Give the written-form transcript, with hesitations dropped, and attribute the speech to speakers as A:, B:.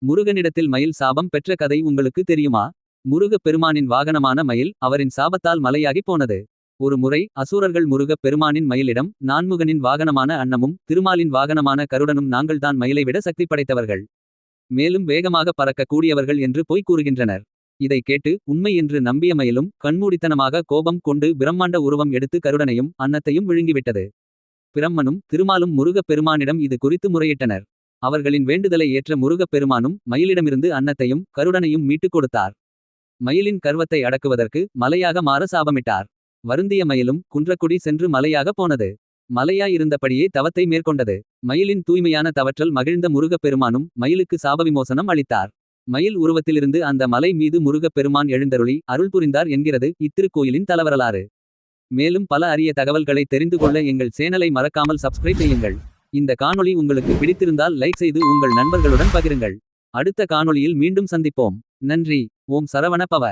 A: முருகனிடத்தில் மயில் சாபம் பெற்ற கதை உங்களுக்கு தெரியுமா? முருகப் பெருமானின் வாகனமான மயில் அவரின் சாபத்தால் மலையாகி போனது. ஒரு முறை அசுரர்கள் முருகப் பெருமானின் மயிலிடம், நான்முகனின் வாகனமான அன்னமும் திருமாலின் வாகனமான கருடனும் நாங்கள்தான் மயிலை விட சக்தி படைத்தவர்கள். மேலும் வேகமாக பறக்க கூடியவர்கள் என்று பொய் கூறுகின்றனர். இதை கேட்டு உண்மை என்று நம்பிய மயிலும் கண்மூடித்தனமாக கோபம் கொண்டு பிரம்மாண்ட உருவம் எடுத்து கருடனையும் அன்னத்தையும் விழுங்கிவிட்டது. பிரம்மனும் திருமாலும் முருகப் பெருமானிடம் இது குறித்து முறையிட்டனர். அவர்களின் வேண்டுதலை ஏற்ற முருகப் பெருமானும் மயிலிடமிருந்து அன்னத்தையும் கருடனையும் மீட்டுக் கொடுத்தார். மயிலின் கர்வத்தை அடக்குவதற்கு மலையாக மாற சாபமிட்டார். வருந்திய மயிலும் குன்றக்குடி சென்று மலையாக போனது. மலையாயிருந்தபடியே தவத்தை மேற்கொண்டது. மயிலின் தூய்மையான தவற்றல் மகிழ்ந்த முருகப் பெருமானும் மயிலுக்கு சாபவிமோசனம் அளித்தார். மயில் உருவத்திலிருந்து அந்த மலை மீது முருகப் பெருமான் எழுந்தருளி அருள் புரிந்தார் என்கிறது இத்திருக்கோயிலின் தலவரலாறு. மேலும் பல அரிய தகவல்களை தெரிந்து கொள்ள எங்கள் சேனலை மறக்காமல் சப்ஸ்கிரைப் செய்யுங்கள். இந்த காணொளி உங்களுக்கு பிடித்திருந்தால் லைக் செய்து உங்கள் நண்பர்களுடன் பகிருங்கள். அடுத்த காணொளியில் மீண்டும் சந்திப்போம். நன்றி. ஓம் சரவண பவ.